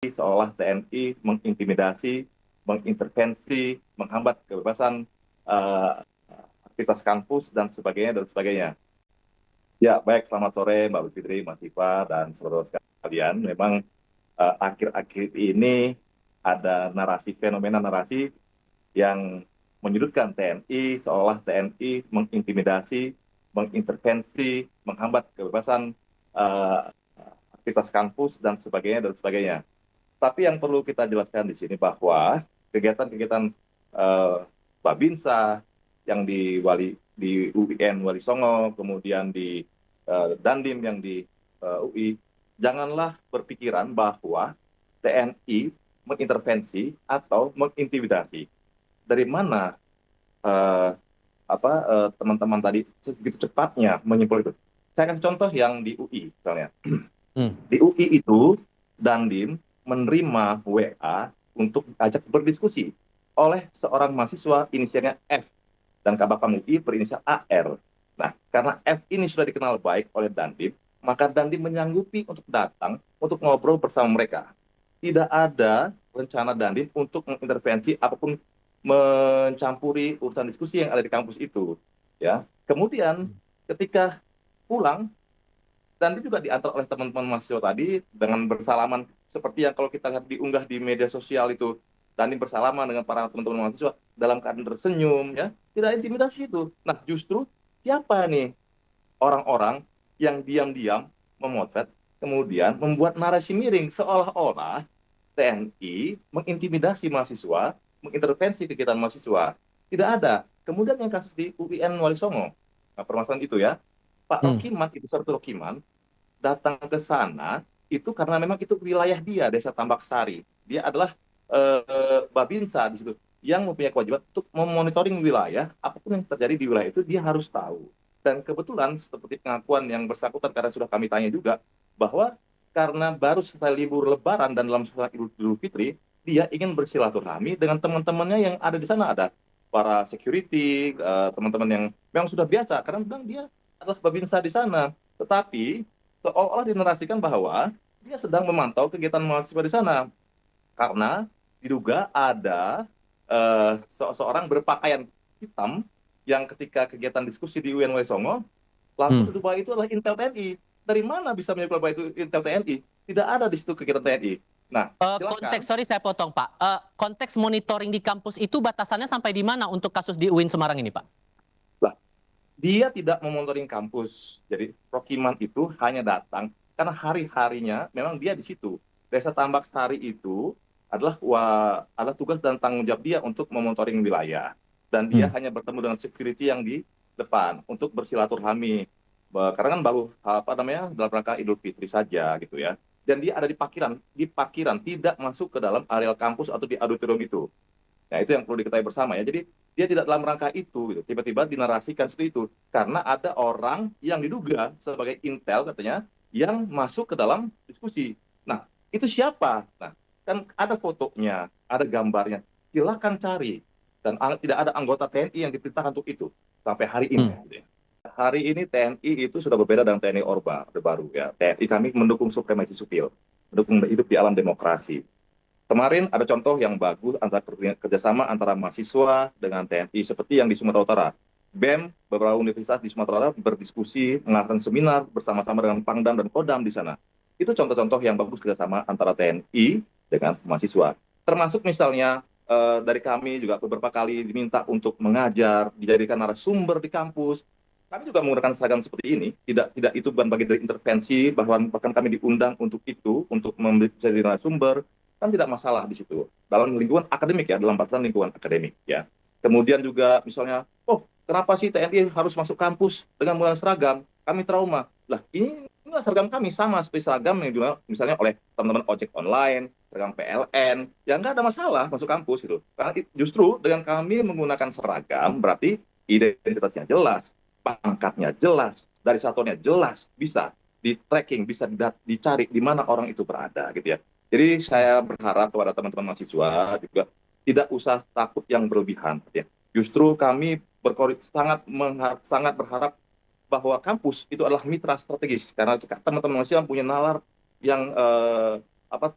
seolah TNI mengintimidasi, mengintervensi, menghambat kebebasan eh, aktivitas kampus dan sebagainya dan sebagainya. Ya, baik. Selamat sore Mbak Fitri, Mas Iva, dan saudara sekalian. Memang akhir-akhir ini ada fenomena narasi yang menyudutkan TNI, seolah TNI mengintimidasi, mengintervensi, menghambat kebebasan eh, aktivitas kampus dan sebagainya dan sebagainya. Tapi yang perlu kita jelaskan di sini bahwa kegiatan-kegiatan Babinsa yang di UIN Wali Songo, kemudian di Dandim yang di UI, janganlah berpikiran bahwa TNI mengintervensi atau mengintimidasi. Dari mana eh, teman-teman tadi begitu cepatnya menyimpul itu? Saya kasih contoh yang di UI misalnya. Hmm. Di UI itu Dandim menerima WA untuk ajak berdiskusi oleh seorang mahasiswa inisialnya F dan Kabakam UI berinisial AR. Nah, karena F ini sudah dikenal baik oleh Dandim, maka Dandim menyanggupi untuk datang untuk ngobrol bersama mereka. Tidak ada rencana Dandim untuk mengintervensi apapun, mencampuri urusan diskusi yang ada di kampus itu. Ya, kemudian ketika pulang, dan itu juga diantar oleh teman-teman mahasiswa tadi dengan bersalaman seperti yang kalau kita lihat diunggah di media sosial itu, Dani bersalaman dengan para teman-teman mahasiswa dalam keadaan tersenyum, ya, tidak intimidasi itu. Nah, justru siapa nih orang-orang yang diam-diam memotret kemudian membuat narasi miring seolah-olah TNI mengintimidasi mahasiswa, mengintervensi kegiatan mahasiswa. Tidak ada. Kemudian yang kasus di UIN Wali Songo, nah, permasalahan itu ya, Pak Hmm. Rokiman itu satu Rokiman datang ke sana itu karena memang itu wilayah dia, Desa Tambak Sari. Dia adalah Babinsa di situ yang mempunyai kewajiban untuk memonitoring wilayah, apapun yang terjadi di wilayah itu dia harus tahu. Dan kebetulan seperti pengakuan yang bersangkutan karena sudah kami tanya juga bahwa karena baru selesai libur Lebaran dan dalam suasana Idul Fitri, dia ingin bersilaturahmi dengan teman-temannya yang ada di sana, ada para security, teman-teman yang memang sudah biasa karena memang dia adalah Babinsa di sana. Tetapi seolah-olah dinarasikan bahwa dia sedang memantau kegiatan mahasiswa di sana karena diduga ada seorang berpakaian hitam yang ketika kegiatan diskusi di UNW Songo langsung Hmm. dituduh bahwa itu adalah Intel TNI. Dari mana bisa menyebut bahwa itu Intel TNI? Tidak ada di situ kegiatan TNI. Nah, silakan. Sorry saya potong Pak. Konteks monitoring di kampus itu batasannya sampai di mana untuk kasus di UIN Semarang ini Pak? Lah, dia tidak memonitoring kampus. Jadi Rokiman itu hanya datang karena hari-harinya memang dia di situ. Desa Tambak Sari itu adalah tugas dan tanggung jawab dia untuk memonitoring wilayah. Dan dia Hmm. hanya bertemu dengan security yang di depan untuk bersilaturahmi. Karena kan baru apa namanya dalam rangka Idul Fitri saja gitu ya. Dan dia ada di parkiran tidak masuk ke dalam areal kampus atau di auditorium itu. Nah, itu yang perlu diketahui bersama ya. Jadi dia tidak dalam rangka itu, gitu. Tiba-tiba dinarasikan seperti itu karena ada orang yang diduga sebagai intel katanya yang masuk ke dalam diskusi. Nah, itu siapa? Nah, kan ada fotonya, ada gambarnya. Silakan cari. Dan tidak ada anggota TNI yang diperintahkan untuk itu sampai hari ini. Hmm. Gitu ya. Hari ini TNI itu sudah berbeda dengan TNI Orde Baru ya. TNI kami mendukung supremasi sipil, mendukung hidup di alam demokrasi. Kemarin ada contoh yang bagus antara kerjasama antara mahasiswa dengan TNI seperti yang di Sumatera Utara. BEM, beberapa universitas di Sumatera Utara berdiskusi, mengadakan seminar bersama-sama dengan Pangdam dan Kodam di sana. Itu contoh-contoh yang bagus kerjasama antara TNI dengan mahasiswa. Termasuk misalnya dari kami juga beberapa kali diminta untuk mengajar, dijadikan narasumber di kampus. Kami juga menggunakan seragam seperti ini. Tidak itu bukan bagian dari intervensi, bahkan kami diundang untuk itu, untuk menjadi narasumber, kan tidak masalah di situ dalam lingkungan akademik ya, dalam batasan lingkungan akademik ya. Kemudian juga misalnya, oh kenapa sih TNI harus masuk kampus dengan menggunakan seragam, kami trauma. Lah ini enggak, seragam kami sama seperti seragam yang juga misalnya oleh teman-teman ojek online, seragam PLN, ya nggak ada masalah masuk kampus gitu. Karena justru dengan kami menggunakan seragam berarti identitasnya jelas, pangkatnya jelas, dari satuannya jelas, bisa di tracking, bisa dicari di mana orang itu berada gitu ya. Jadi saya berharap kepada teman-teman mahasiswa juga tidak usah takut yang berlebihan. Ya. Justru kami sangat berharap bahwa kampus itu adalah mitra strategis karena teman-teman mahasiswa punya nalar yang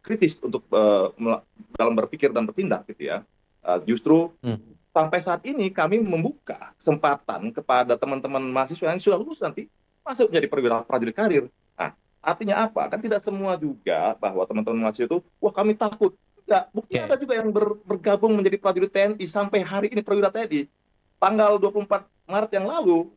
kritis untuk dalam berpikir dan bertindak gitu ya. Justru sampai saat ini kami membuka kesempatan kepada teman-teman mahasiswa yang sudah lulus nanti masuk menjadi perwira prajurit karir. Nah, artinya apa? Kan tidak semua juga bahwa teman-teman mahasiswa itu, wah kami takut. Tidak, buktinya ada juga yang bergabung menjadi prajurit TNI sampai hari ini perwira TNI. Tanggal 24 Maret yang lalu,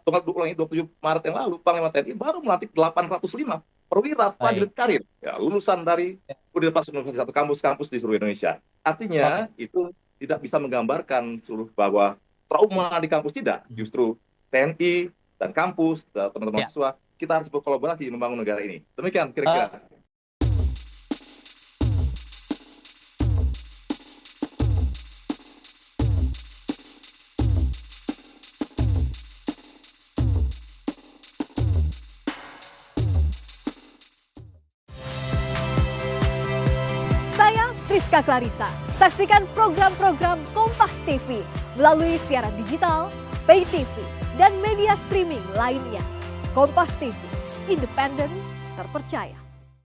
tanggal 27 Maret yang lalu, Panglima TNI baru melantik 805 perwira prajurit karir, ya, lulusan dari Universitas satu kampus-kampus di seluruh Indonesia. Artinya itu tidak bisa menggambarkan seluruh bahwa trauma di kampus tidak. Justru TNI dan kampus, teman-teman mahasiswa, kita harus berkolaborasi membangun negara ini. Demikian kira-kira. Saya Priska Clarissa. Saksikan program-program Kompas TV melalui siaran digital, pay TV, dan media streaming lainnya. Kompas TV, independen, terpercaya.